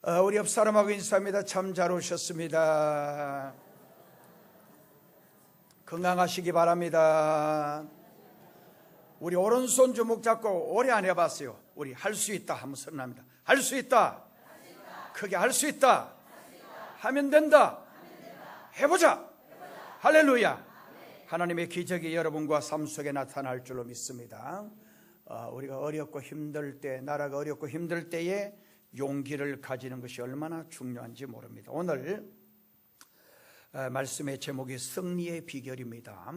우리 옆 사람하고 인사합니다. 참 잘 오셨습니다. 건강하시기 바랍니다. 우리 오른손 주먹 잡고 오래 안 해봤어요. 우리 할 수 있다 하면 선언합니다. 할 수 있다. 크게 할 수 있다. 하면 된다. 해보자. 할렐루야. 하나님의 기적이 여러분과 삶 속에 나타날 줄로 믿습니다. 우리가 어렵고 힘들 때, 나라가 어렵고 힘들 때에 용기를 가지는 것이 얼마나 중요한지 모릅니다. 오늘 말씀의 제목이 승리의 비결입니다.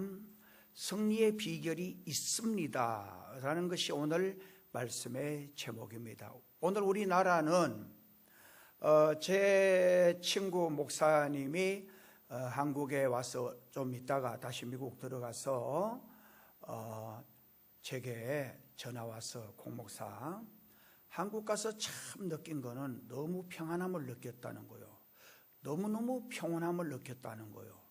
승리의 비결이 있습니다 라는 것이 오늘 말씀의 제목입니다. 오늘 우리나라는 제 친구 목사님이 한국에 와서 좀 있다가 다시 미국 들어가서 제게 전화 와서 공목사, 한국 가서 참 느낀 거는 너무 평안함을 느꼈다는 거예요. 너무너무 평안함을 느꼈다는 거예요.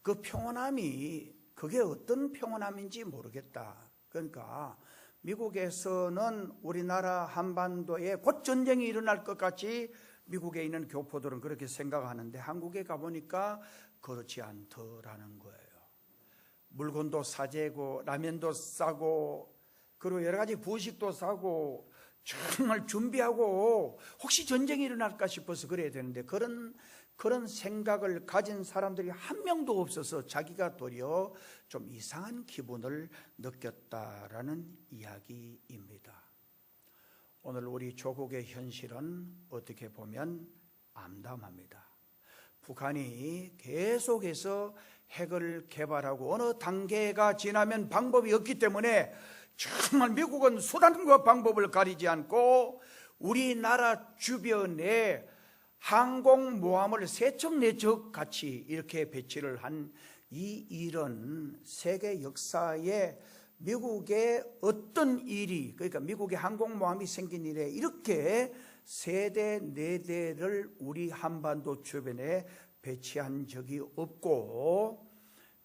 그 평안함이 그게 어떤 평안함인지 모르겠다. 그러니까 미국에서는 우리나라 한반도에 곧 전쟁이 일어날 것 같이 미국에 있는 교포들은 그렇게 생각하는데 한국에 가보니까 그렇지 않더라는 거예요. 물건도 싸재고 라면도 싸고 그리고 여러 가지 부식도 사고 정말 준비하고 혹시 전쟁이 일어날까 싶어서 그래야 되는데 그런 생각을 가진 사람들이 한 명도 없어서 자기가 도리어 좀 이상한 기분을 느꼈다라는 이야기입니다. 오늘 우리 조국의 현실은 어떻게 보면 암담합니다. 북한이 계속해서 핵을 개발하고 어느 단계가 지나면 방법이 없기 때문에 정말 미국은 수단과 방법을 가리지 않고 우리나라 주변에 항공모함을 세 척 네 척 같이 이렇게 배치를 한 이 일은 세계 역사에 미국의 어떤 일이, 그러니까 미국의 항공모함이 생긴 일에 이렇게 세 대 네 대를 우리 한반도 주변에 배치한 적이 없고,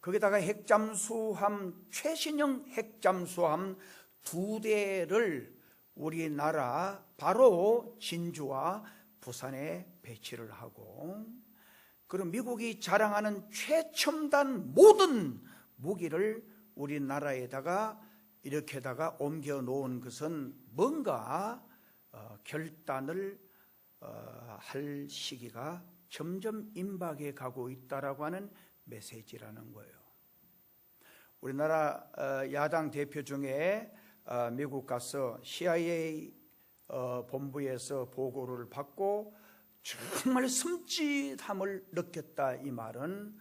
거기다가 핵잠수함, 최신형 핵잠수함 2대를 우리나라 바로 진주와 부산에 배치를 하고, 그리고 미국이 자랑하는 최첨단 모든 무기를 우리나라에다가 이렇게다가 옮겨 놓은 것은 뭔가 결단을 할 시기가 점점 임박해 가고 있다라고 하는 메시지라는 거예요. 우리나라 야당 대표 중에 미국 가서 CIA 본부에서 보고를 받고 정말 섬찟함을 느꼈다, 이 말은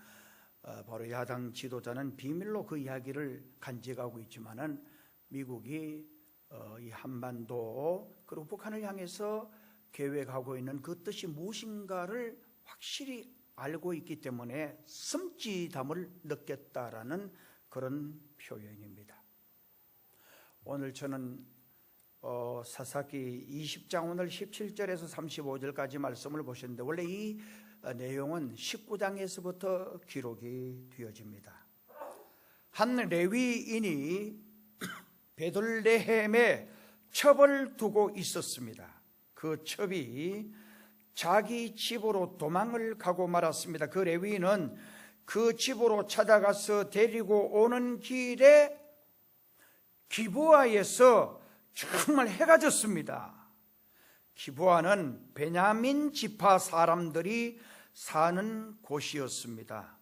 바로 야당 지도자는 비밀로 그 이야기를 간직하고 있지만은 미국이 이 한반도 그리고 북한을 향해서 계획하고 있는 그 뜻이 무엇인가를 확실히 알고 있기 때문에 섬찟함을 느꼈다라는 그런 표현입니다. 오늘 저는 사사기 20장 오늘 17절에서 35절까지 말씀을 보셨는데 원래 이 내용은 19장에서부터 기록이 되어집니다. 한 레위인이 베들레헴에 첩을 두고 있었습니다. 그 첩이 자기 집으로 도망을 가고 말았습니다. 그 레위인은 그 집으로 찾아가서 데리고 오는 길에 기브아에서 정말 해가 졌습니다. 기브아는 베냐민 지파 사람들이 사는 곳이었습니다.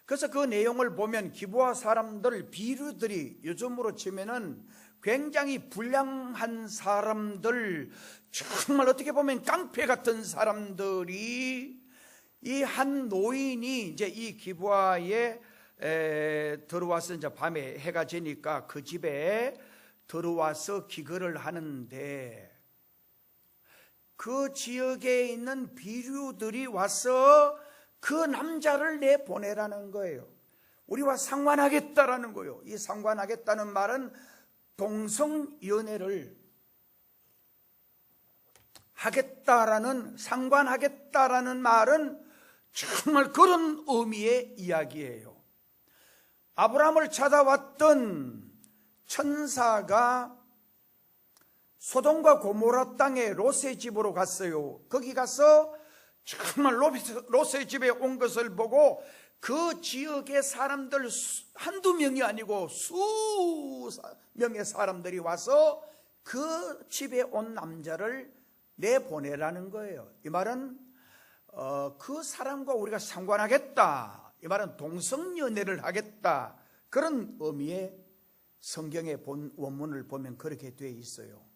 그래서 그 내용을 보면 기브아 사람들, 비류들이 요즘으로 치면은 굉장히 불량한 사람들, 정말 어떻게 보면 깡패 같은 사람들이 이 한 노인이 이제 이 기브아에 들어와서 이제 밤에 해가 지니까 그 집에 들어와서 기거를 하는데 그 지역에 있는 비류들이 와서 그 남자를 내보내라는 거예요. 우리와 상관하겠다라는 거예요. 이 상관하겠다는 말은 동성연애를 하겠다라는, 상관하겠다라는 말은 정말 그런 의미의 이야기예요. 아브라함을 찾아왔던 천사가 소돔과 고모라 땅에 롯의 집으로 갔어요. 거기 가서 정말 롯의 집에 온 것을 보고 그 지역의 사람들 한두 명이 아니고 수명의 사람들이 와서 그 집에 온 남자를 내보내라는 거예요. 이 말은 그 사람과 우리가 상관하겠다, 이 말은 동성연애를 하겠다, 그런 의미의 성경의 원문을 보면 그렇게 되어 있어요.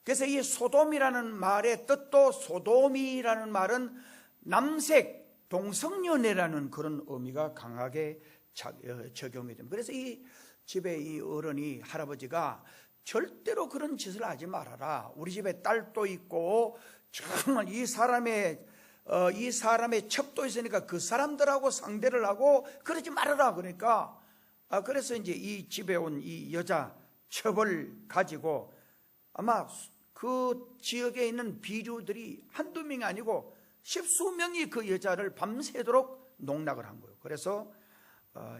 그래서 이 소돔이라는 말의 뜻도, 소돔이라는 말은 남색, 동성연애라는 그런 의미가 강하게 적용이 됩니다. 그래서 이 집에 이 어른이, 할아버지가 절대로 그런 짓을 하지 말아라. 우리 집에 딸도 있고 정말 이 사람의 첩도 있으니까 그 사람들하고 상대를 하고 그러지 말아라. 그러니까 그래서 이제 이 집에 온 이 여자 첩을 가지고 아마 그 지역에 있는 비류들이 한두 명이 아니고 십수명이 그 여자를 밤새도록 농락을 한 거예요. 그래서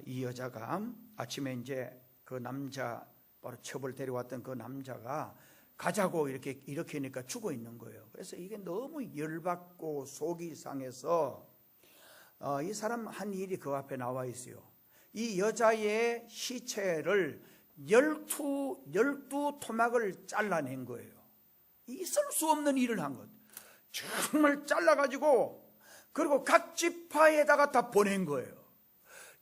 이 여자가 아침에 이제 그 남자, 바로 첩을 데려왔던 그 남자가 가자고 이렇게 하니까 죽어 있는 거예요. 그래서 이게 너무 열받고 속이 상해서 이 사람 한 일이 그 앞에 나와 있어요. 이 여자의 시체를 12 토막을 잘라낸 거예요. 있을 수 없는 일을 한 것. 정말 잘라가지고 그리고 각 지파에다가 다 보낸 거예요.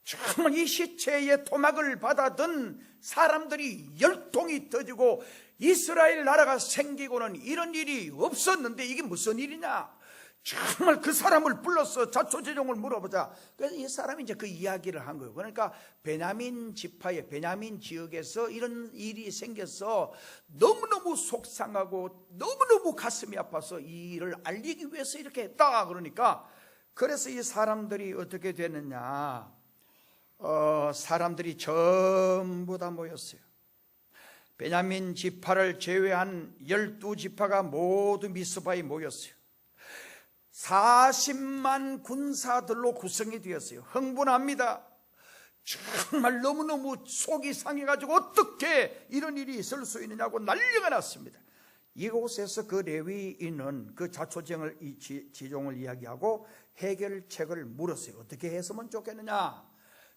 정말 이 시체의 토막을 받아든 사람들이 열통이 터지고 이스라엘 나라가 생기고는 이런 일이 없었는데 이게 무슨 일이냐. 정말 그 사람을 불러서 자초지종을 물어보자. 그래서 이 사람이 이제 그 이야기를 한 거예요. 그러니까 베냐민 지파의 베냐민 지역에서 이런 일이 생겨서 너무너무 속상하고 너무너무 가슴이 아파서 이 일을 알리기 위해서 이렇게 했다. 그러니까 그래서 이 사람들이 어떻게 되느냐, 사람들이 전부 다 모였어요. 베냐민 지파를 제외한 12지파가 모두 미스바에 모였어요. 40만 군사들로 구성이 되었어요. 흥분합니다. 정말 너무너무 속이 상해가지고 어떻게 이런 일이 있을 수 있느냐고 난리가 났습니다. 이곳에서 그 레위인은 그 자초지종을 이야기하고 해결책을 물었어요. 어떻게 했으면 좋겠느냐.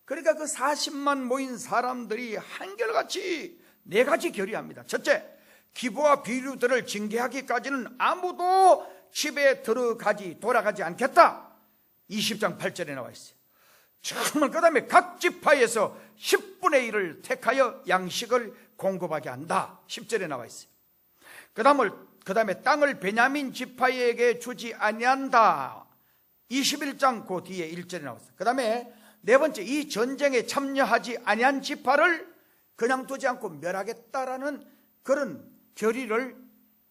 그러니까 그 40만 모인 사람들이 한결같이 4가지 결의합니다. 첫째, 기브와 비류들을 징계하기까지는 아무도 집에 돌아가지 않겠다. 20장 8절에 나와 있어요. 정말 그 다음에 각 지파에서 10분의 1을 택하여 양식을 공급하게 한다. 10절에 나와 있어요. 그 다음에 땅을 베냐민 지파에게 주지 아니한다. 21장 그 뒤에 1절에 나왔어요. 그 다음에 4번째, 이 전쟁에 참여하지 아니한 지파를 그냥 두지 않고 멸하겠다라는 그런 결의를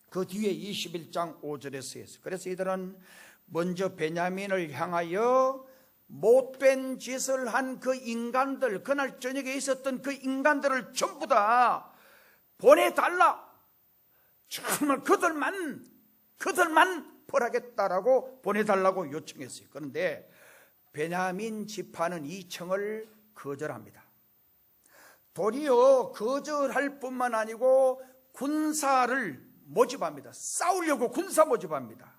그 뒤에 21장 5절에서 했어요. 그래서 이들은 먼저 베냐민을 향하여 못된 짓을 한 그 인간들, 그날 저녁에 있었던 그 인간들을 전부 다 보내달라. 정말 그들만 벌하겠다라고 보내달라고 요청했어요. 그런데 베냐민 지파는 이 청을 거절합니다. 도리어 거절할 뿐만 아니고 군사를 모집합니다. 싸우려고 군사 모집합니다.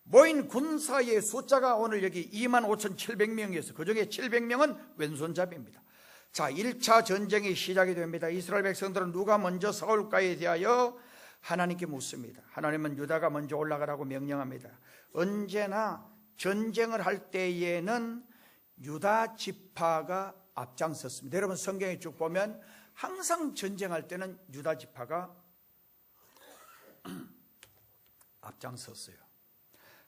모인 군사의 숫자가 오늘 여기 25,700명이어서 그 중에 700명은 왼손잡이입니다. 자, 1차 전쟁이 시작이 됩니다. 이스라엘 백성들은 누가 먼저 싸울까에 대하여 하나님께 묻습니다. 하나님은 유다가 먼저 올라가라고 명령합니다. 언제나 전쟁을 할 때에는 유다 지파가 앞장섰습니다. 여러분 성경에 쭉 보면 항상 전쟁할 때는 유다 지파가 앞장섰어요.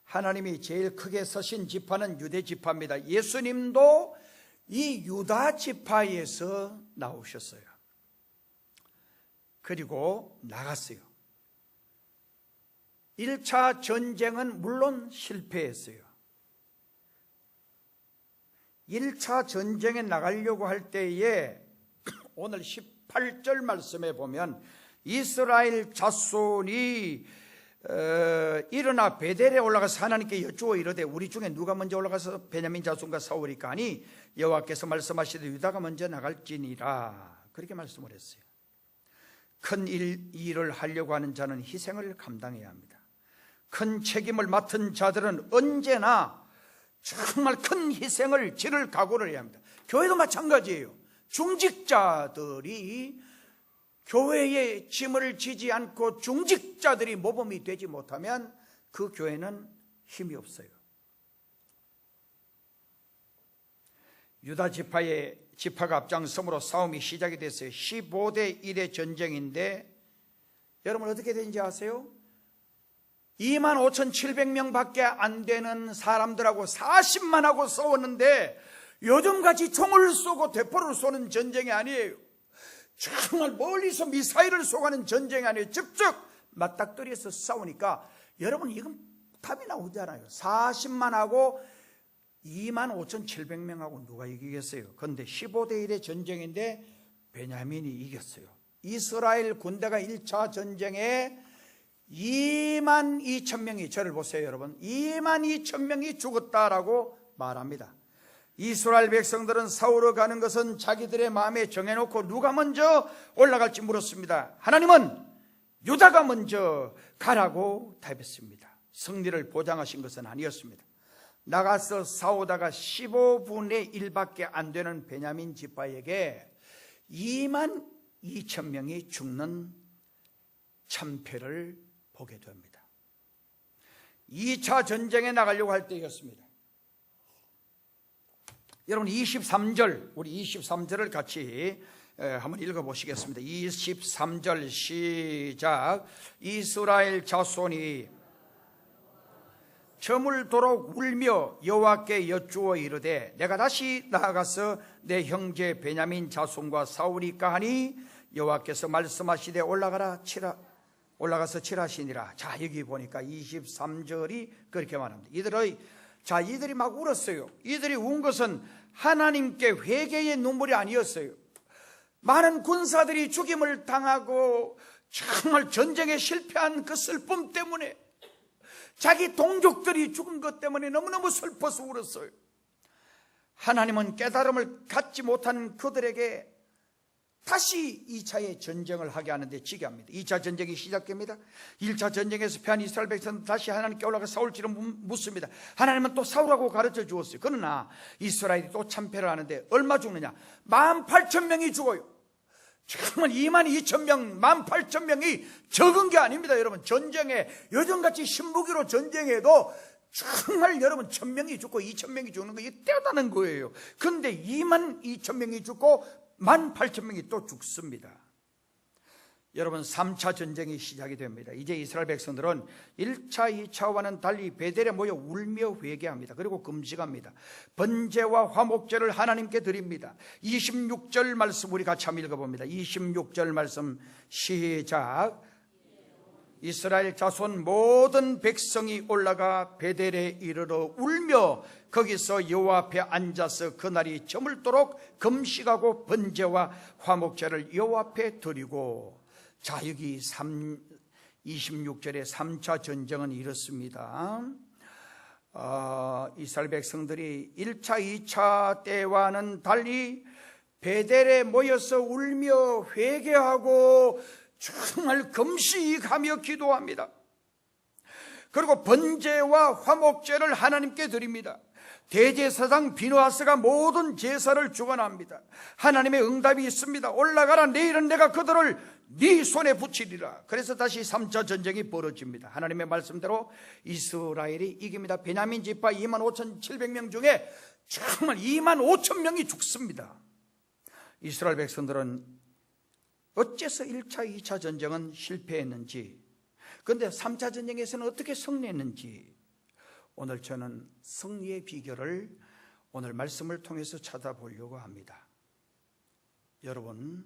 하나님이 제일 크게 서신 지파는 유대 지파입니다. 예수님도 이 유다 지파에서 나오셨어요. 그리고 나갔어요. 1차 전쟁은 물론 실패했어요. 1차 전쟁에 나가려고 할 때에 오늘 18절 말씀에 보면 이스라엘 자손이 일어나 베델에 올라가서 하나님께 여쭈어 이르되 우리 중에 누가 먼저 올라가서 베냐민 자손과 싸우리까 하니 여호와께서 말씀하시되 유다가 먼저 나갈지니라. 그렇게 말씀을 했어요. 큰 일을 하려고 하는 자는 희생을 감당해야 합니다. 큰 책임을 맡은 자들은 언제나 정말 큰 희생을 치를 각오를 해야 합니다. 교회도 마찬가지예요. 중직자들이 교회의 짐을 지지 않고 중직자들이 모범이 되지 못하면 그 교회는 힘이 없어요. 유다 지파가 앞장섬으로 싸움이 시작이 됐어요. 15대 1의 전쟁인데 여러분 어떻게 되는지 아세요? 25,700명 밖에 안 되는 사람들하고 40만하고 싸웠는데 요즘같이 총을 쏘고 대포를 쏘는 전쟁이 아니에요. 정말 멀리서 미사일을 쏘가는 전쟁이 아니에요. 직접 맞닥뜨려서 싸우니까 여러분 이건 답이 나오잖아요. 40만하고 25,700명하고 누가 이기겠어요? 그런데 15대 1의 전쟁인데 베냐민이 이겼어요. 이스라엘 군대가 1차 전쟁에 22,000명이, 저를 보세요 여러분, 22,000명이 죽었다라고 말합니다. 이스라엘 백성들은 싸우러 가는 것은 자기들의 마음에 정해놓고 누가 먼저 올라갈지 물었습니다. 하나님은 유다가 먼저 가라고 답했습니다. 승리를 보장하신 것은 아니었습니다. 나가서 싸우다가 15분의 1밖에 안 되는 베냐민 지파에게 22,000명이 죽는 참패를 보게 됩니다. 2차 전쟁에 나가려고 할 때였습니다. 여러분 23절, 우리 23절을 같이 한번 읽어보시겠습니다. 23절 시작. 이스라엘 자손이 저물도록 울며 여호와께 여쭈어 이르되 내가 다시 나아가서 내 형제 베냐민 자손과 싸우리까 하니 여호와께서 말씀하시되 올라가서 칠하시니라. 자, 여기 보니까 23절이 그렇게 말합니다. 이들이 막 울었어요. 이들이 운 것은 하나님께 회개의 눈물이 아니었어요. 많은 군사들이 죽임을 당하고 정말 전쟁에 실패한 그 슬픔 때문에, 자기 동족들이 죽은 것 때문에 너무너무 슬퍼서 울었어요. 하나님은 깨달음을 갖지 못한 그들에게 다시 2차의 전쟁을 하게 하는데 지게 합니다. 2차 전쟁이 시작됩니다. 1차 전쟁에서 패한 이스라엘 백성은 다시 하나님께 올라가 싸울지를 묻습니다. 하나님은 또 싸우라고 가르쳐 주었어요. 그러나 이스라엘이 또 참패를 하는데 얼마 죽느냐? 18,000명이 죽어요. 정말 22,000명, 18,000명이 적은 게 아닙니다. 여러분, 전쟁에 요즘같이 신무기로 전쟁해도 정말 여러분 1,000명이 죽고 2,000명이 죽는 거 이게 대단한 거예요. 그런데 22,000명이 죽고 18,000명이 또 죽습니다. 여러분 3차 전쟁이 시작이 됩니다. 이제 이스라엘 백성들은 1차, 2차와는 달리 베델에 모여 울며 회개합니다. 그리고 금식합니다. 번제와 화목제를 하나님께 드립니다. 26절 말씀 우리 같이 한번 읽어봅니다. 26절 말씀 시작. 이스라엘 자손 모든 백성이 올라가 베델에 이르러 울며 거기서 여호와 앞에 앉아서 그날이 저물도록 금식하고 번제와 화목제를 여호와 앞에 드리고. 자, 여기 26절에 3차 전쟁은 이렇습니다. 이스라엘 백성들이 1차, 2차 때와는 달리 베델에 모여서 울며 회개하고 정말 금식하며 기도합니다. 그리고 번제와 화목제를 하나님께 드립니다. 대제사장 비느하스가 모든 제사를 주관합니다. 하나님의 응답이 있습니다. 올라가라, 내일은 내가 그들을 네 손에 붙이리라. 그래서 다시 3차 전쟁이 벌어집니다. 하나님의 말씀대로 이스라엘이 이깁니다. 베냐민 지파 25,700명 중에 정말 25,000명이 죽습니다. 이스라엘 백성들은 어째서 1차, 2차 전쟁은 실패했는지, 그런데 3차 전쟁에서는 어떻게 승리했는지, 오늘 저는 승리의 비결을 오늘 말씀을 통해서 찾아보려고 합니다. 여러분,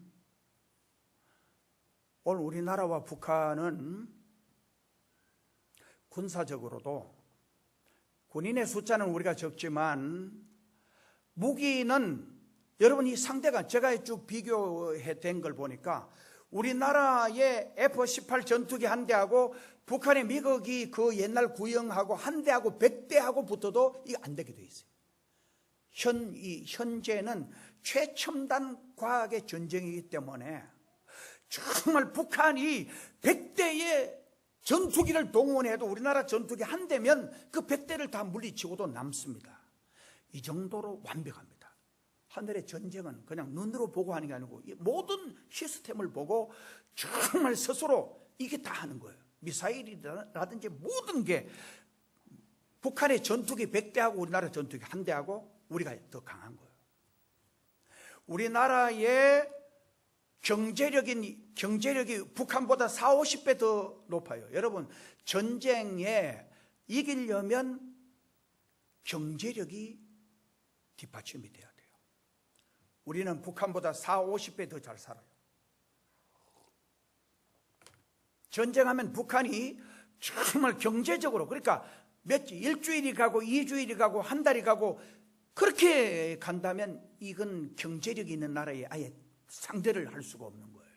오늘 우리나라와 북한은 군사적으로도 군인의 숫자는 우리가 적지만 무기는, 여러분 이 상대가 제가 쭉 비교해 된 걸 보니까 우리나라의 F-18 전투기 한 대하고 북한의 미국이 그 옛날 구형하고 한 대하고 100대하고 붙어도 이게 안 되게 돼 있어요. 현재는 최첨단 과학의 전쟁이기 때문에 정말 북한이 100대의 전투기를 동원해도 우리나라 전투기 한 대면 그 100대를 다 물리치고도 남습니다. 이 정도로 완벽합니다. 하늘의 전쟁은 그냥 눈으로 보고 하는 게 아니고 모든 시스템을 보고 정말 스스로 이게 다 하는 거예요. 미사일이라든지 모든 게 북한의 전투기 100대하고 우리나라 전투기 한 대하고 우리가 더 강한 거예요. 우리나라의 경제력이 북한보다 40, 50배 더 높아요. 여러분, 전쟁에 이기려면 경제력이 뒷받침이 돼야 돼요. 우리는 북한보다 40, 50배 더 잘 살아요. 전쟁하면 북한이 정말 경제적으로, 그러니까 일주일이 가고 2주일이 가고 한 달이 가고 그렇게 간다면 이건 경제력이 있는 나라에 아예 상대를 할 수가 없는 거예요.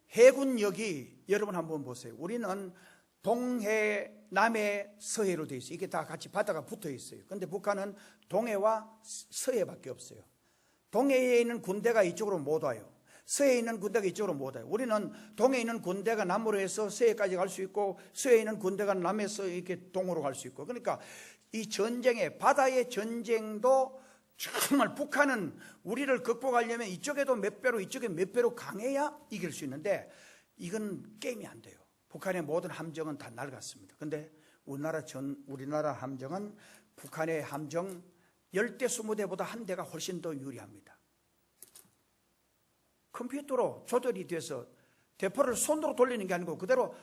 해군력이 여러분 한번 보세요. 우리는 동해, 남해, 서해로 되어 있어요. 이게 다 같이 바다가 붙어 있어요. 그런데 북한은 동해와 서해밖에 없어요. 동해에 있는 군대가 이쪽으로 못 와요. 서해에 있는 군대가 이쪽으로 못 와요. 우리는 동해에 있는 군대가 남으로 해서 서해까지 갈 수 있고 서해에 있는 군대가 남에서 이렇게 동으로 갈 수 있고, 그러니까 이 전쟁에, 바다의 전쟁도 정말 북한은 우리를 극복하려면 이쪽에도 몇 배로 이쪽에 몇 배로 강해야 이길 수 있는데 이건 게임이 안 돼요. 북한의 모든 함정은 다 낡았습니다. 그런데 우리나라 함정은 북한의 함정 10대 20대보다 한 대가 훨씬 더 유리합니다. 컴퓨터로 조절이 돼서 대포를 손으로 돌리는 게 아니고 그대로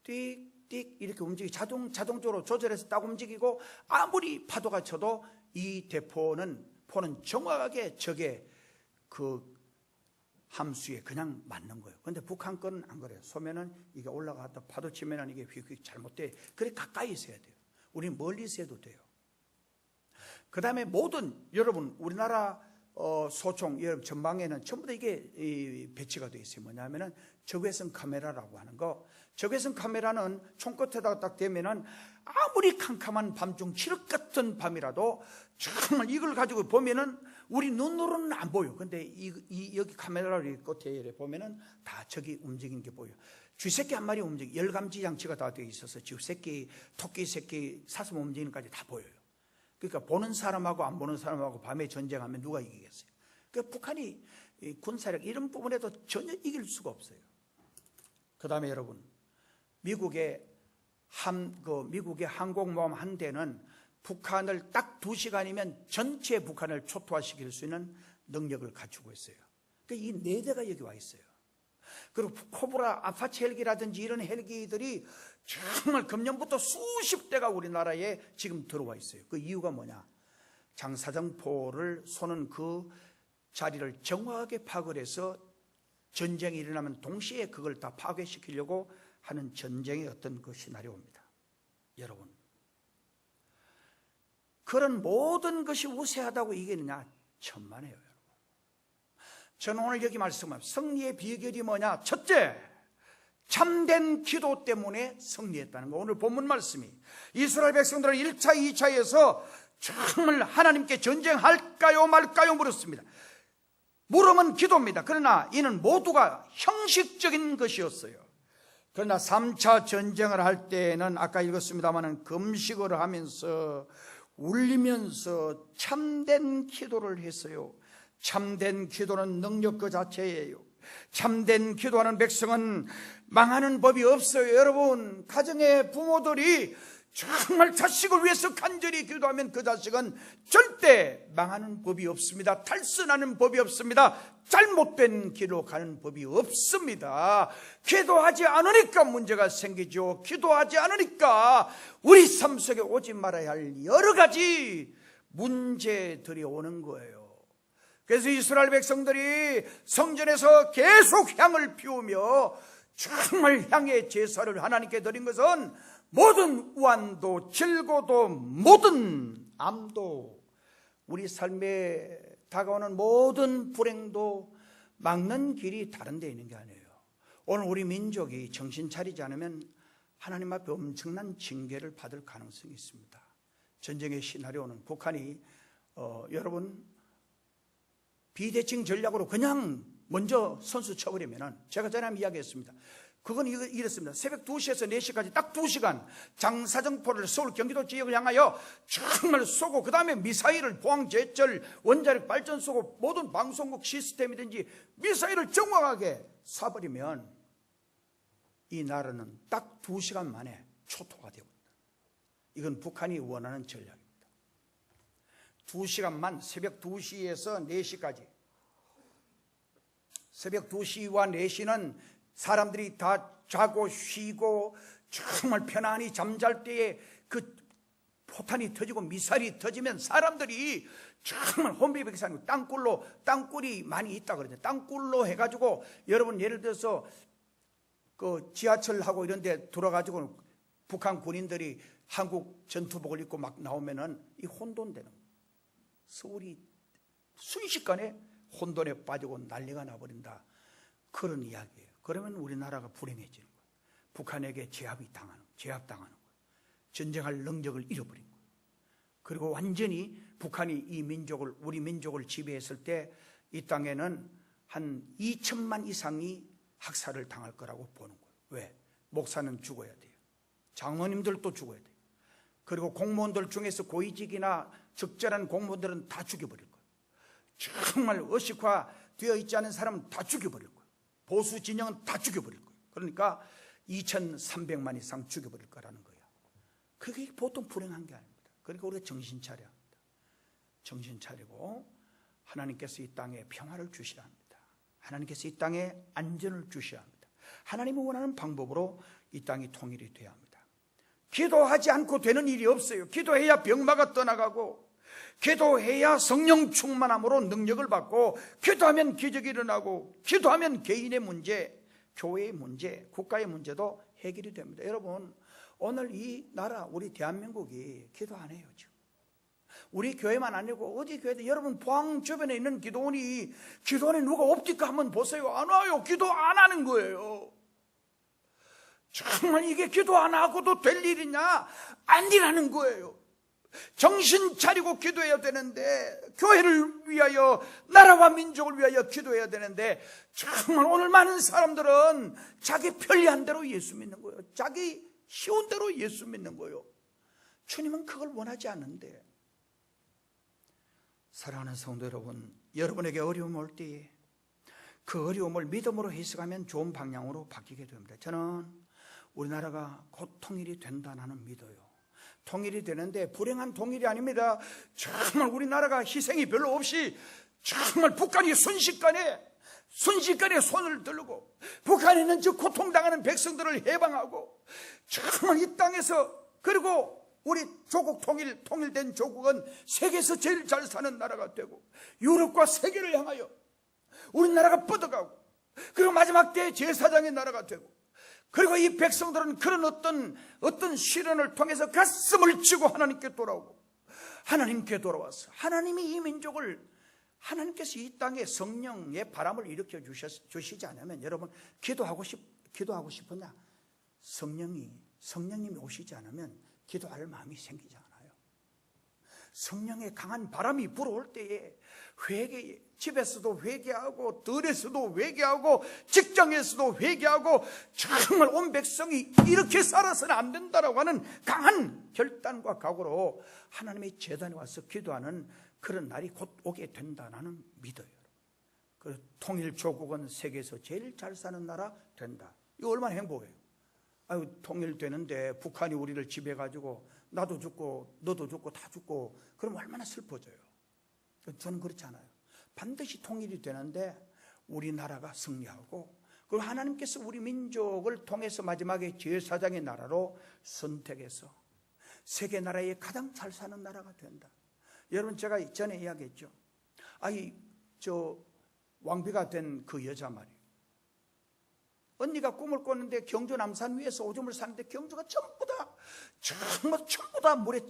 띡띡 이렇게 자동적으로 조절해서 딱 움직이고, 아무리 파도가 쳐도 이 포는 정확하게 적의 그 함수에 그냥 맞는 거예요. 그런데 북한 거는 안 그래요. 소면은 이게 올라갔다 파도 치면은 이게 휙휙 잘못돼. 그래 가까이서 해야 돼요. 우리는 멀리서 해도 돼요. 그 다음에 여러분 우리나라 소총 전방에는 전부 다 이게 배치가 되어 있어요. 뭐냐면은 적외선 카메라라고 하는 거. 적외선 카메라는 총끝에다가 딱 대면은 아무리 캄캄한 밤중 칠흑 같은 밤이라도 정말 이걸 가지고 보면은 우리 눈으로는 안 보여. 근데 여기 카메라를 끝에 보면은 다 적이 움직이는 게 보여요. 쥐새끼 한 마리 움직이, 열감지 장치가 다 되어 있어서 쥐새끼, 토끼 새끼, 사슴 움직이는 까지 다 보여요. 그러니까 보는 사람하고 안 보는 사람하고 밤에 전쟁하면 누가 이기겠어요? 그러니까 북한이 군사력 이런 부분에도 전혀 이길 수가 없어요. 그 다음에 여러분, 미국의 항공모함 한 대는 북한을 딱 2시간이면 전체 북한을 초토화시킬 수 있는 능력을 갖추고 있어요. 그러니까 이 4대가 여기 와 있어요. 그리고 코브라, 아파치 헬기라든지 이런 헬기들이 정말 금년부터 수십 대가 우리나라에 지금 들어와 있어요. 그 이유가 뭐냐? 장사정포를 쏘는 그 자리를 정확하게 파악을 해서 전쟁이 일어나면 동시에 그걸 다 파괴시키려고 하는 전쟁의 어떤 그 시나리오입니다. 여러분, 그런 모든 것이 우세하다고 이기느냐? 천만에요. 여러분, 저는 오늘 여기 말씀합니다. 승리의 비결이 뭐냐? 첫째, 참된 기도 때문에 승리했다는 거. 오늘 본문 말씀이 이스라엘 백성들은 1차, 2차에서 정말 하나님께 전쟁할까요 말까요 물었습니다. 물음은 기도입니다. 그러나 이는 모두가 형식적인 것이었어요. 그러나 3차 전쟁을 할 때에는 아까 읽었습니다마는 금식을 하면서 울리면서 참된 기도를 했어요. 참된 기도는 능력 그 자체예요. 참된 기도하는 백성은 망하는 법이 없어요. 여러분, 가정의 부모들이 정말 자식을 위해서 간절히 기도하면 그 자식은 절대 망하는 법이 없습니다. 탈선하는 법이 없습니다. 잘못된 길로 가는 법이 없습니다. 기도하지 않으니까 문제가 생기죠. 기도하지 않으니까 우리 삶 속에 오지 말아야 할 여러 가지 문제들이 오는 거예요. 그래서 이스라엘 백성들이 성전에서 계속 향을 피우며 정말 향의 제사를 하나님께 드린 것은 모든 우환도 질고도 모든 암도 우리 삶에 다가오는 모든 불행도 막는 길이 다른 데 있는 게 아니에요. 오늘 우리 민족이 정신 차리지 않으면 하나님 앞에 엄청난 징계를 받을 가능성이 있습니다. 전쟁의 시나리오는 북한이 여러분 비대칭 전략으로 그냥 먼저 선수 쳐버리면은, 제가 전에 한번 이야기했습니다. 그건 이렇습니다. 새벽 2시에서 4시까지 딱 2시간 장사정포를 서울 경기도 지역을 향하여 정말 쏘고, 그 다음에 미사일을 포항제철 원자력 발전 쏘고, 모든 방송국 시스템이든지 미사일을 정확하게 쏴버리면 이 나라는 딱 2시간 만에 초토화 되거든요. 이건 북한이 원하는 전략입니다. 2시간만, 새벽 2시에서 4시까지. 새벽 2시와 4시는 사람들이 다 자고 쉬고 정말 편안히 잠잘 때에 그 포탄이 터지고 미사일이 터지면 사람들이 정말 혼비백산, 땅굴이 많이 있다 그러죠. 땅굴로 해가지고, 여러분 예를 들어서 그 지하철하고 이런 데 들어가지고 북한 군인들이 한국 전투복을 입고 막 나오면은 이 혼돈되는 거예요. 서울이 순식간에 혼돈에 빠지고 난리가 나버린다, 그런 이야기예요. 그러면 우리나라가 불행해지는 거예요. 북한에게 제압당하는 거예요. 전쟁할 능력을 잃어버린 거예요. 그리고 완전히 북한이 이 민족을, 우리 민족을 지배했을 때 이 땅에는 한 2천만 이상이 학살을 당할 거라고 보는 거예요. 왜? 목사는 죽어야 돼요. 장로님들도 죽어야 돼요. 그리고 공무원들 중에서 고위직이나 적절한 공무원들은 다 죽여버릴 거예요. 정말 의식화되어 있지 않은 사람은 다 죽여버릴 거예요. 보수 진영은 다 죽여버릴 거예요. 그러니까 2,300만 이상 죽여버릴 거라는 거예요. 그게 보통 불행한 게 아닙니다. 그러니까 우리가 정신 차려야 합니다. 정신 차리고 하나님께서 이 땅에 평화를 주시라 합니다. 하나님께서 이 땅에 안전을 주셔야 합니다. 하나님이 원하는 방법으로 이 땅이 통일이 돼야 합니다. 기도하지 않고 되는 일이 없어요. 기도해야 병마가 떠나가고, 기도해야 성령 충만함으로 능력을 받고, 기도하면 기적이 일어나고, 기도하면 개인의 문제, 교회의 문제, 국가의 문제도 해결이 됩니다. 여러분, 오늘 이 나라, 우리 대한민국이 기도 안 해요 지금. 우리 교회만 아니고 어디 교회도, 여러분 포항 주변에 있는 기도원이, 기도원에 누가 없을까 한번 보세요. 안 와요. 기도 안 하는 거예요. 정말 이게 기도 안 하고도 될 일이냐? 아니라는 거예요. 정신 차리고 기도해야 되는데, 교회를 위하여, 나라와 민족을 위하여 기도해야 되는데, 정말 오늘 많은 사람들은 자기 편리한 대로 예수 믿는 거예요. 자기 쉬운 대로 예수 믿는 거예요. 주님은 그걸 원하지 않는데. 사랑하는 성도 여러분, 여러분에게 어려움 올 때에 그 어려움을 믿음으로 해석하면 좋은 방향으로 바뀌게 됩니다. 저는 우리나라가 곧 통일이 된다 나는 믿어요. 통일이 되는데 불행한 통일이 아닙니다. 정말 우리나라가 희생이 별로 없이 정말 북한이 순식간에 손을 들고 북한에 있는 저 고통당하는 백성들을 해방하고, 정말 이 땅에서, 그리고 우리 조국 통일된 조국은 세계에서 제일 잘 사는 나라가 되고, 유럽과 세계를 향하여 우리나라가 뻗어가고, 그리고 마지막 때의 제사장의 나라가 되고, 그리고 이 백성들은 그런 어떤 시련을 통해서 가슴을 치고 하나님께 돌아오고, 하나님께 돌아와서 하나님이 이 민족을, 하나님께서 이 땅에 성령의 바람을 일으켜 주시지 않으면, 여러분 기도하고 싶으냐? 성령님이 오시지 않으면 기도할 마음이 생기지 않아요. 성령의 강한 바람이 불어올 때에 집에서도 회개하고, 들에서도 회개하고, 직장에서도 회개하고, 정말 온 백성이 이렇게 살아서는 안 된다라고 하는 강한 결단과 각오로 하나님의 제단에 와서 기도하는 그런 날이 곧 오게 된다 나는 믿어요. 그 통일 조국은 세계에서 제일 잘 사는 나라 된다. 이거 얼마나 행복해요. 아유, 통일되는데 북한이 우리를 지배해가지고 나도 죽고 너도 죽고 다 죽고 그럼 얼마나 슬퍼져요. 저는 그렇지 않아요. 반드시 통일이 되는데 우리나라가 승리하고, 그리고 하나님께서 우리 민족을 통해서 마지막에 제사장의 나라로 선택해서 세계 나라에 가장 잘 사는 나라가 된다. 여러분, 제가 전에 이야기했죠. 왕비가 된 그 여자 말이에요. 언니가 꿈을 꿨는데 경주 남산 위에서 오줌을 쌌는데 경주가 전부 다 물에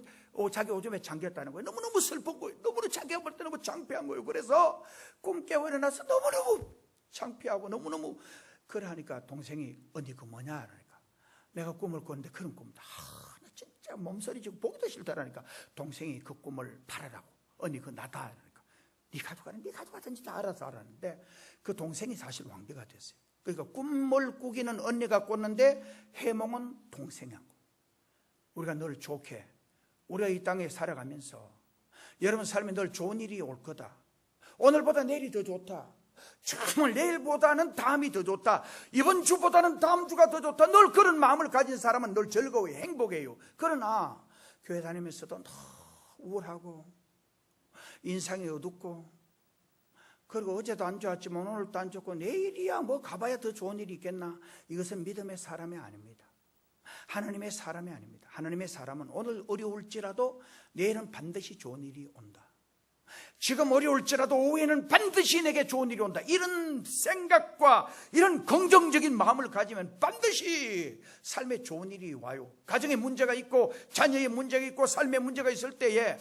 자기 오줌에 잠겼다는 거예요. 너무너무 슬픈 거예요. 너무너무 자기가 볼 때 너무 창피한 거예요. 그래서 꿈 깨고 일어나서 너무너무 창피하고 너무너무 그러니까 동생이, 언니 그 뭐냐? 그러니까 내가 꿈을 꿨는데 그런 꿈이다. 나 진짜 몸서리 지고 보기도 싫다라니까 동생이 그 꿈을 팔아라고. 언니 그거 나다. 그러니까 네 가져가든지 다 알아서 하라는데 그 동생이 사실 왕비가 됐어요. 그러니까 꿈을 꾸기는 언니가 꿨는데 해몽은 동생이 한 거예요. 우리가 늘 좋게, 우리가 이 땅에 살아가면서 여러분 삶에 늘 좋은 일이 올 거다. 오늘보다 내일이 더 좋다. 정말 내일보다는 다음이 더 좋다. 이번 주보다는 다음 주가 더 좋다. 늘 그런 마음을 가진 사람은 늘 즐거워요. 행복해요. 그러나 교회 다니면서도 너무 우울하고 인상이 어둡고, 그리고 어제도 안 좋았지만 오늘도 안 좋고 내일이야 뭐 가봐야 더 좋은 일이 있겠나. 이것은 믿음의 사람이 아닙니다. 하나님의 사람이 아닙니다. 하나님의 사람은 오늘 어려울지라도 내일은 반드시 좋은 일이 온다. 지금 어려울지라도 오후에는 반드시 내게 좋은 일이 온다. 이런 생각과 이런 긍정적인 마음을 가지면 반드시 삶에 좋은 일이 와요. 가정에 문제가 있고 자녀의 문제가 있고 삶에 문제가 있을 때에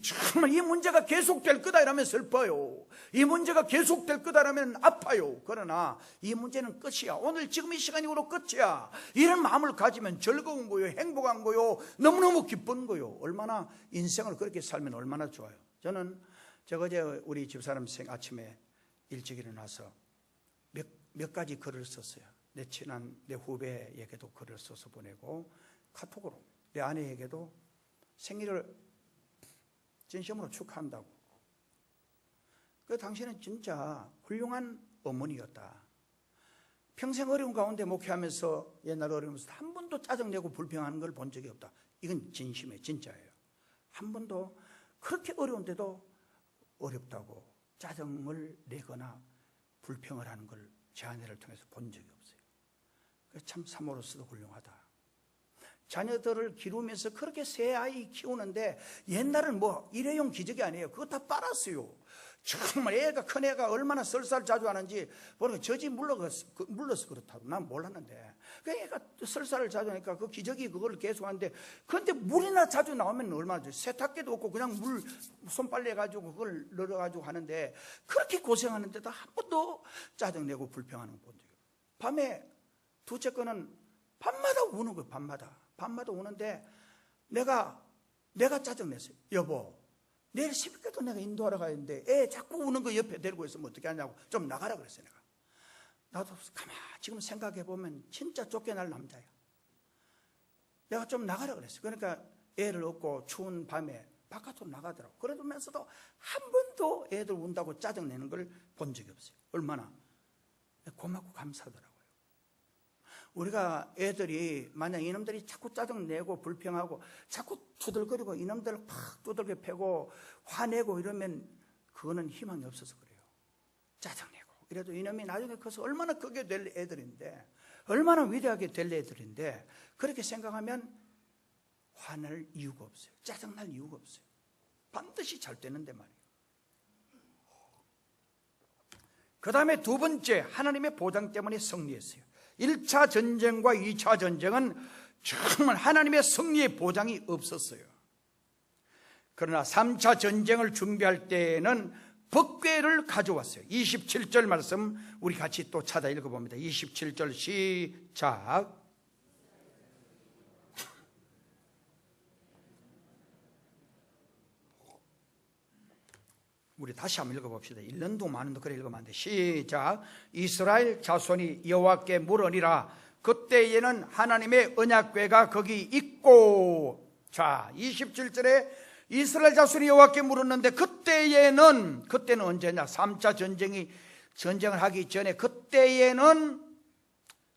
정말 이 문제가 계속될 거다 이러면 슬퍼요. 이 문제가 계속될 거다 이러면 아파요. 그러나 이 문제는 끝이야. 오늘 지금 이 시간이후로 끝이야. 이런 마음을 가지면 즐거운 거요, 행복한 거요, 너무너무 기쁜 거요. 얼마나 인생을 그렇게 살면 얼마나 좋아요. 제가 어제 우리 집사람 아침에 일찍 일어나서 몇 가지 글을 썼어요. 내 친한 내 후배에게도 글을 써서 보내고, 카톡으로 내 아내에게도 생일을 진심으로 축하한다고. 당신은 진짜 훌륭한 어머니였다. 평생 어려운 가운데 목회하면서 옛날 어려우면서 한 번도 짜증내고 불평하는 걸 본 적이 없다. 이건 진심이에요. 진짜예요. 한 번도 그렇게 어려운데도 어렵다고 짜증을 내거나 불평을 하는 걸 제 아내를 통해서 본 적이 없어요. 참 사모로서도 훌륭하다. 자녀들을 기르면서 그렇게 새 아이 키우는데 옛날은 뭐 일회용 기저귀 아니에요. 그거 다 빨았어요. 정말 큰 애가 얼마나 설사를 자주 하는지 보니까 젖이 물러서 그렇다고. 난 몰랐는데 그 애가 설사를 자주 하니까 그 기저귀 그걸 계속 하는데, 그런데 물이나 자주 나오면 얼마나 좋아요. 세탁기도 없고 그냥 물 손빨래 해가지고 그걸 넣어가지고 하는데, 그렇게 고생하는데도 한 번도 짜증내고 불평하는 거 본 적이 없어요. 밤에 둘째 거는 밤마다 우는 거예요. 밤마다 우는데 내가 짜증냈어요. 여보, 내일 새벽에도 내가 인도하러 가야 되는데 애 자꾸 우는 거 옆에 데리고 있으면 어떻게 하냐고 좀 나가라 그랬어요. 나도 가만히 지금 생각해보면 진짜 쫓겨날 남자야. 내가 좀 나가라 그랬어요. 그러니까 애를 업고 추운 밤에 바깥으로 나가더라고. 그러면서도 한 번도 애들 운다고 짜증내는 걸 본 적이 없어요. 얼마나 고맙고 감사하더라고요. 우리가 애들이 만약 이놈들이 자꾸 짜증내고 불평하고 자꾸 투덜거리고 이놈들을 팍 두들겨 패고 화내고 이러면 그거는 희망이 없어서 그래요. 짜증내고 이래도 이놈이 나중에 커서 얼마나 크게 될 애들인데, 얼마나 위대하게 될 애들인데, 그렇게 생각하면 화낼 이유가 없어요. 짜증날 이유가 없어요. 반드시 잘 되는데 말이에요. 그 다음에 두 번째, 하나님의 보장 때문에 승리했어요. 1차 전쟁과 2차 전쟁은 정말 하나님의 승리의 보장이 없었어요. 그러나 3차 전쟁을 준비할 때에는 법궤를 가져왔어요. 27절 말씀 우리 같이 또 찾아 읽어봅니다. 27절 시작. 우리 다시 한번 읽어봅시다. 1년도 많은데 그래 읽으면 안 돼. 시작. 이스라엘 자손이 여호와께 물으니라. 그때에는 하나님의 언약궤가 거기 있고. 자, 27절에 이스라엘 자손이 여호와께 물었는데 그때는 언제냐? 3차 전쟁을 하기 전에 그때에는,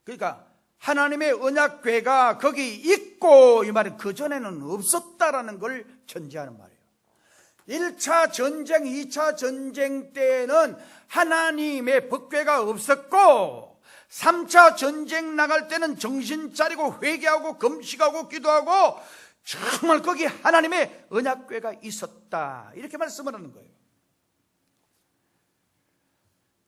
그러니까 하나님의 언약궤가 거기 있고, 이 말은 그전에는 없었다라는 걸 전제하는 말이에요. 1차 전쟁, 2차 전쟁 때는 하나님의 법궤가 없었고, 3차 전쟁 나갈 때는 정신 차리고 회개하고 금식하고 기도하고 정말 거기 하나님의 언약궤가 있었다, 이렇게 말씀을 하는 거예요.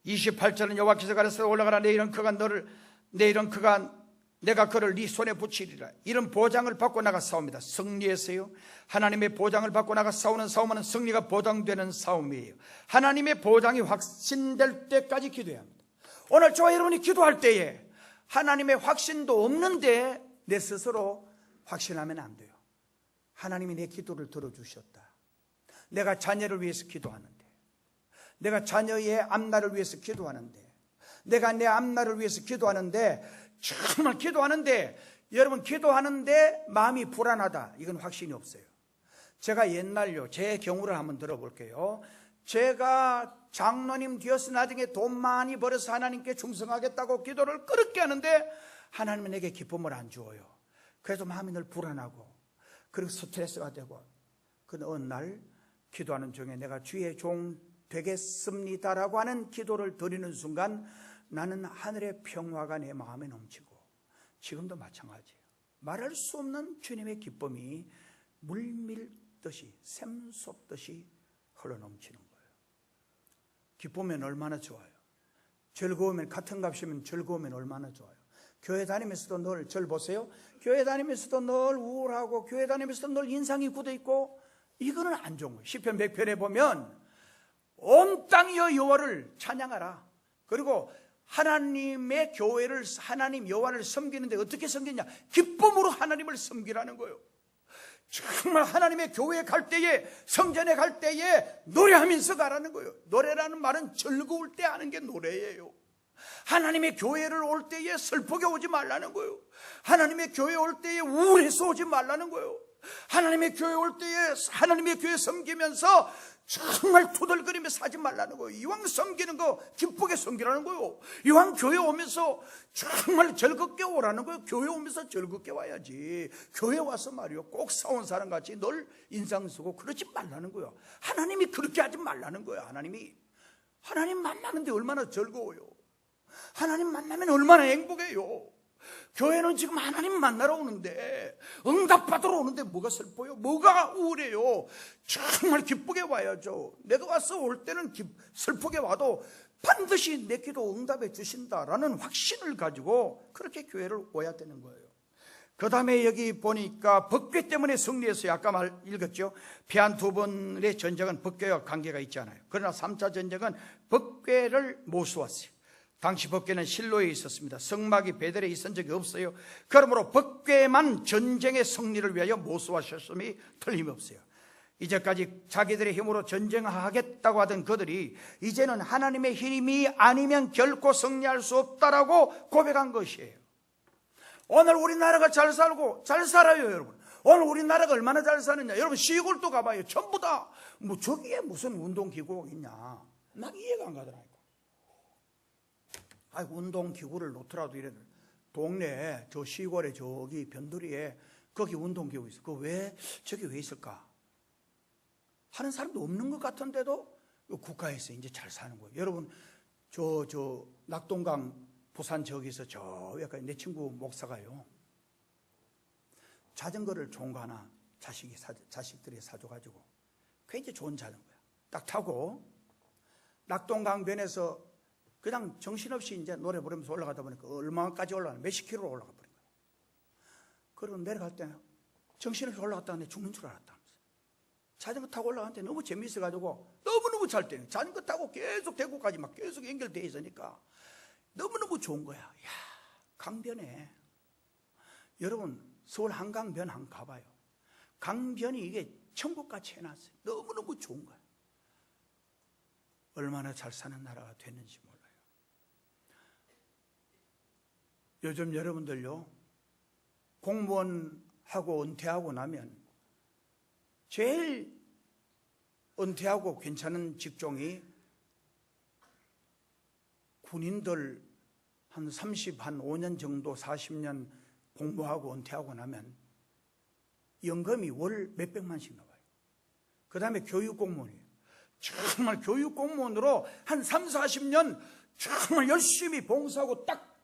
28절은 여호와께서 가라사대 올라가라. 내일은 그가 내가 그를 네 손에 붙이리라. 이런 보장을 받고 나가 싸웁니다. 승리했어요. 하나님의 보장을 받고 나가 싸우는 싸움은 승리가 보장되는 싸움이에요. 하나님의 보장이 확신될 때까지 기도해야 합니다. 오늘 저와 여러분이 기도할 때에 하나님의 확신도 없는데 내 스스로 확신하면 안 돼요. 하나님이 내 기도를 들어주셨다. 내가 자녀를 위해서 기도하는데, 내가 자녀의 앞날을 위해서 기도하는데, 내가 내 앞날을 위해서 기도하는데, 정말 기도하는데, 여러분 기도하는데 마음이 불안하다, 이건 확신이 없어요. 제가 옛날요, 제 경우를 한번 들어볼게요. 제가 장로님 되어서 나중에 돈 많이 벌어서 하나님께 충성하겠다고 기도를 그렇게 하는데 하나님은 내게 기쁨을 안 주어요. 그래서 마음이 늘 불안하고, 그리고 스트레스가 되고, 그 어느 날 기도하는 중에 내가 주의 종 되겠습니다라고 하는 기도를 드리는 순간 나는 하늘의 평화가 내 마음에 넘치고, 지금도 마찬가지예요. 말할 수 없는 주님의 기쁨이 물밀듯이 샘솟듯이 흘러넘치는 거예요. 기쁘면 얼마나 좋아요. 즐거우면, 같은 값이면 즐거우면 얼마나 좋아요. 교회 다니면서도 늘, 절 보세요. 교회 다니면서도 늘 우울하고, 교회 다니면서도 늘 인상이 굳어있고, 이거는 안 좋은 거예요. 시편 100편에 보면 온 땅이여 여호와를 찬양하라. 그리고 하나님의 교회를, 하나님 여호와를 섬기는데 어떻게 섬기냐? 기쁨으로 하나님을 섬기라는 거예요. 정말 하나님의 교회에 갈 때에, 성전에 갈 때에 노래하면서 가라는 거예요. 노래라는 말은 즐거울 때 하는 게 노래예요. 하나님의 교회를 올 때에 슬프게 오지 말라는 거예요. 하나님의 교회에 올 때에 우울해서 오지 말라는 거예요. 하나님의 교회에 올 때에 하나님의 교회 섬기면서 정말 투덜거리며 사지 말라는 거예요. 이왕 섬기는 거 기쁘게 섬기라는 거예요. 이왕 교회 오면서 정말 즐겁게 오라는 거예요. 교회 오면서 즐겁게 와야지. 교회 와서 말이요, 꼭 사온 사람 같이 늘 인상 쓰고 그러지 말라는 거예요. 하나님이 그렇게 하지 말라는 거예요. 하나님 만나는데 얼마나 즐거워요. 하나님 만나면 얼마나 행복해요. 교회는 지금 하나님 만나러 오는데, 응답받으러 오는데 뭐가 슬퍼요? 뭐가 우울해요? 정말 기쁘게 와야죠. 내가 와서 올 때는 슬프게 와도 반드시 내 기도 응답해 주신다라는 확신을 가지고 그렇게 교회를 와야 되는 거예요. 그 다음에 여기 보니까 법궤 때문에 승리했어요. 아까 읽었죠. 피한 두 번의 전쟁은 법궤와 관계가 있지 않아요. 그러나 3차 전쟁은 법궤를 모수었어요. 당시 법궤는 실로에 있었습니다. 성막이 베델에 있은 적이 없어요. 그러므로 법궤만 전쟁의 승리를 위하여 모수하셨음이 틀림없어요. 이제까지 자기들의 힘으로 전쟁하겠다고 하던 그들이 이제는 하나님의 힘이 아니면 결코 승리할 수 없다라고 고백한 것이에요. 오늘 우리나라가 잘 살고, 잘 살아요, 여러분. 오늘 우리나라가 얼마나 잘 사느냐. 여러분 시골도 가봐요. 전부 다 저기에 무슨 운동기구가 있냐. 난 이해가 안 가더라니까. 운동기구를 놓더라도 이래, 동네에 저 시골에 저기 변두리에 거기 운동기구 있어. 왜 저기 왜 있을까 하는 사람도 없는 것 같은데도 국가에서 이제 잘 사는 거예요. 여러분 저 낙동강 부산 저기서 저 약간 내 친구 목사가요, 자전거를 좋은 거 하나 자식들이 사줘가지고 굉장히 좋은 자전거야. 딱 타고 낙동강변에서 그냥 정신없이 이제 노래 부르면서 올라가다 보니까 얼마까지 올라가나, 몇십 킬로로 올라가 버린 거예요. 그리고 내려갈 때는 정신없이 올라갔다가 내 죽는 줄 알았다면서. 자전거 타고 올라가는데 너무 재미있어가지고 너무너무 잘 되는, 자전거 타고 계속 대구까지 막 계속 연결되어 있으니까 너무너무 좋은 거야. 야, 강변에, 여러분 서울 한강변 한번 가봐요. 강변이 이게 천국같이 해놨어요. 너무너무 좋은 거야. 얼마나 잘 사는 나라가 됐는지 몰라요. 요즘 여러분들요, 공무원하고 은퇴하고 나면 제일 은퇴하고 괜찮은 직종이 군인들 한 5년 정도 40년 공부하고 은퇴하고 나면 연금이 월 몇백만씩 나와요. 그 다음에 교육공무원이에요. 정말 교육공무원으로 한 30-40년 정말 열심히 봉사하고 딱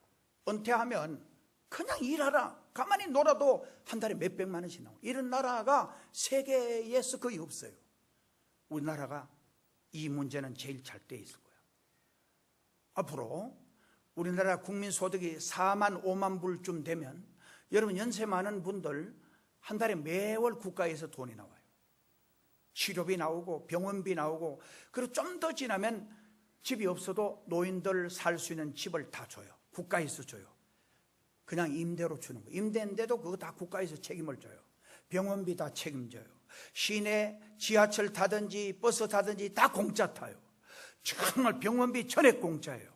은퇴하면 그냥 일하라, 가만히 놀아도 한 달에 몇백만 원씩 나와요. 이런 나라가 세계에서 거의 없어요. 우리나라가 이 문제는 제일 잘 돼 있을 거예요. 앞으로 우리나라 국민소득이 4만 5만 불쯤 되면 여러분 연세 많은 분들 한 달에 매월 국가에서 돈이 나와요. 치료비 나오고 병원비 나오고, 그리고 좀 더 지나면 집이 없어도 노인들 살 수 있는 집을 다 줘요. 국가에서 줘요. 그냥 임대로 주는 거예요. 임대인데도 그거 다 국가에서 책임을 져요. 병원비 다 책임져요. 시내 지하철 타든지 버스 타든지 다 공짜 타요. 정말 병원비 전액 공짜예요.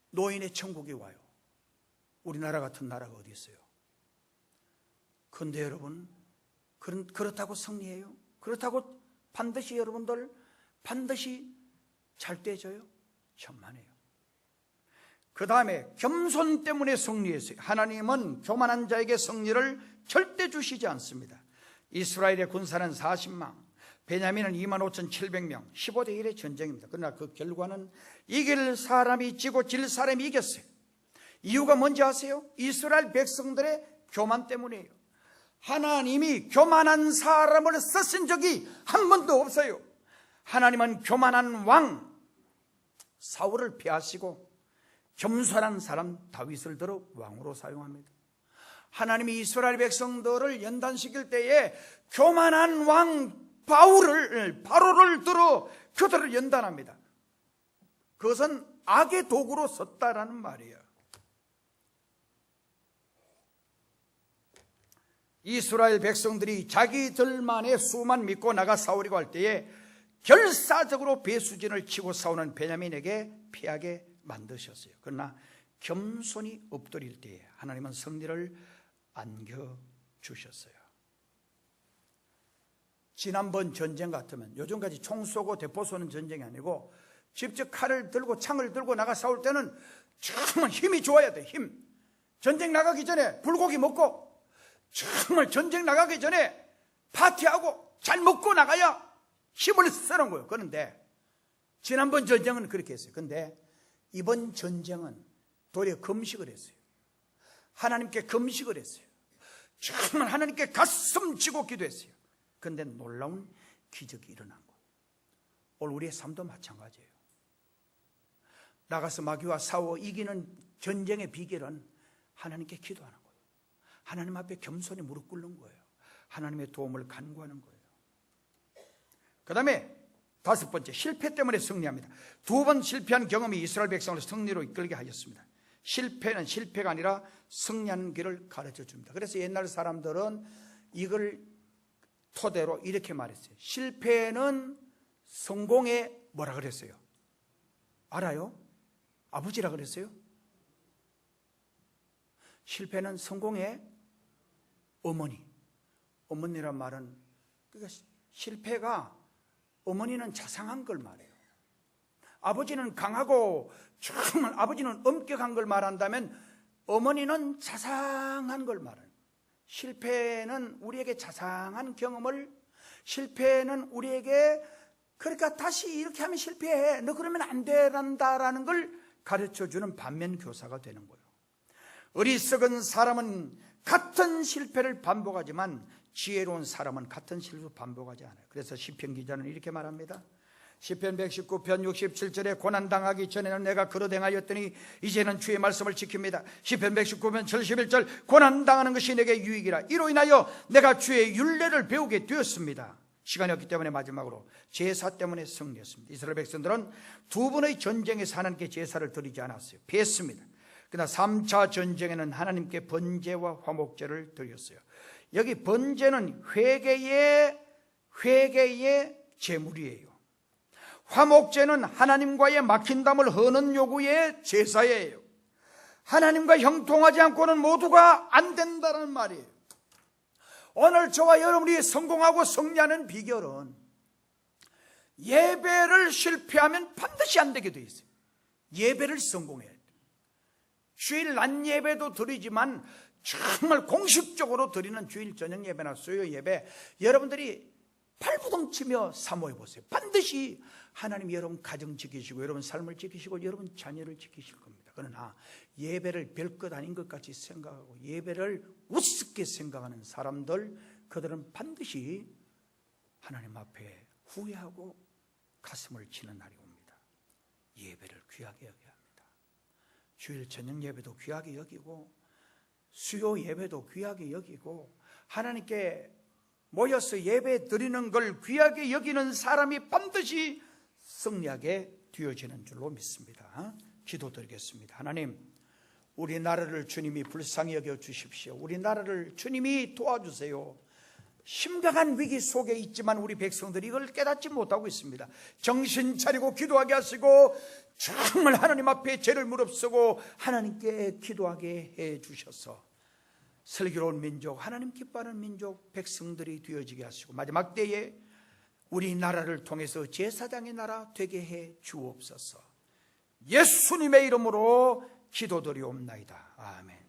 노인의 천국이 와요. 우리나라 같은 나라가 어디 있어요? 그런데 여러분, 그렇다고 승리해요? 그렇다고 반드시 여러분들 반드시 잘 되져요? 천만에요. 그 다음에 겸손 때문에 승리했어요. 하나님은 교만한 자에게 승리를 절대 주시지 않습니다. 이스라엘의 군사는 40만, 베냐민은 25,700명, 15대 1의 전쟁입니다. 그러나 그 결과는 이길 사람이 지고 질 사람이 이겼어요. 이유가 뭔지 아세요? 이스라엘 백성들의 교만 때문이에요. 하나님이 교만한 사람을 쓰신 적이 한 번도 없어요. 하나님은 교만한 왕 사울을 피하시고 겸손한 사람 다윗을 들어 왕으로 사용합니다. 하나님이 이스라엘 백성들을 연단시킬 때에 교만한 왕 바로를 들어 그들을 연단합니다. 그것은 악의 도구로 썼다라는 말이에요. 이스라엘 백성들이 자기들만의 수만 믿고 나가 싸우려고 할 때에 결사적으로 배수진을 치고 싸우는 베냐민에게 피하게 만드셨어요. 그러나 겸손히 엎드릴 때에 하나님은 승리를 안겨주셨어요. 지난번 전쟁 같으면 요즘까지 총 쏘고 대포 쏘는 전쟁이 아니고 직접 칼을 들고 창을 들고 나가 싸울 때는 정말 힘이 좋아야 돼. 힘. 전쟁 나가기 전에 불고기 먹고 정말 전쟁 나가기 전에 파티하고 잘 먹고 나가야 힘을 쓰는 거예요. 그런데 지난번 전쟁은 그렇게 했어요. 그런데 이번 전쟁은 도리어 금식을 했어요. 하나님께 금식을 했어요. 정말 하나님께 가슴 쥐고 기도했어요. 그런데 놀라운 기적이 일어난 거예요. 오늘 우리의 삶도 마찬가지예요. 나가서 마귀와 싸워 이기는 전쟁의 비결은 하나님께 기도하는 거예요. 하나님 앞에 겸손히 무릎 꿇는 거예요. 하나님의 도움을 간구하는 거예요. 그 다음에 5번째, 실패 때문에 승리합니다. 2번 실패한 경험이 이스라엘 백성을 승리로 이끌게 하였습니다. 실패는 실패가 아니라 승리하는 길을 가르쳐 줍니다. 그래서 옛날 사람들은 이걸 토대로 이렇게 말했어요. 실패는 성공의 뭐라 그랬어요? 알아요? 아버지라 그랬어요? 실패는 성공의 어머니. 어머니란 말은 그러니까 실패가 어머니는 자상한 걸 말해요. 아버지는 강하고 정말 아버지는 엄격한 걸 말한다면 어머니는 자상한 걸 말해요. 실패는 우리에게 자상한 경험을, 실패는 우리에게 그러니까 다시 이렇게 하면 실패해, 너 그러면 안 된다라는 걸 가르쳐주는 반면 교사가 되는 거예요. 어리석은 사람은 같은 실패를 반복하지만 지혜로운 사람은 같은 실수 반복하지 않아요. 그래서 시편 기자는 이렇게 말합니다. 시편 119편 67절에 고난당하기 전에는 내가 그릇 행하였더니 이제는 주의 말씀을 지킵니다. 시편 119편 71절 고난당하는 것이 내게 유익이라 이로 인하여 내가 주의 율례를 배우게 되었습니다. 시간이 없기 때문에 마지막으로 제사 때문에 승리했습니다. 이스라엘 백성들은 2번의 전쟁에서 하나님께 제사를 드리지 않았어요. 피했습니다. 그러나 3차 전쟁에는 하나님께 번제와 화목제를 드렸어요. 여기 번제는 회개의 제물이에요. 화목제는 하나님과의 막힌담을 허는 요구의 제사예요. 하나님과 형통하지 않고는 모두가 안 된다는 말이에요. 오늘 저와 여러분이 성공하고 승리하는 비결은 예배를 실패하면 반드시 안 되게 돼 있어요. 예배를 성공해야 돼요. 주일 낮 예배도 드리지만 정말 공식적으로 드리는 주일 저녁 예배나 수요 예배 여러분들이 발부동치며 사모해 보세요. 반드시 하나님이 여러분 가정 지키시고 여러분 삶을 지키시고 여러분 자녀를 지키실 겁니다. 그러나 예배를 별것 아닌 것 같이 생각하고 예배를 우습게 생각하는 사람들, 그들은 반드시 하나님 앞에 후회하고 가슴을 치는 날이 옵니다. 예배를 귀하게 여겨야 합니다. 주일 저녁 예배도 귀하게 여기고 수요 예배도 귀하게 여기고 하나님께 모여서 예배 드리는 걸 귀하게 여기는 사람이 반드시 승리하게 되어지는 줄로 믿습니다. 기도드리겠습니다. 하나님, 우리나라를 주님이 불쌍히 여겨 주십시오. 우리나라를 주님이 도와주세요. 심각한 위기 속에 있지만 우리 백성들이 이걸 깨닫지 못하고 있습니다. 정신 차리고 기도하게 하시고 정말 하나님 앞에 죄를 무릅쓰고 하나님께 기도하게 해 주셔서 슬기로운 민족, 하나님 기뻐하는 민족 백성들이 되어지게 하시고 마지막 때에 우리나라를 통해서 제사장의 나라 되게 해 주옵소서. 예수님의 이름으로 기도드리옵나이다. 아멘.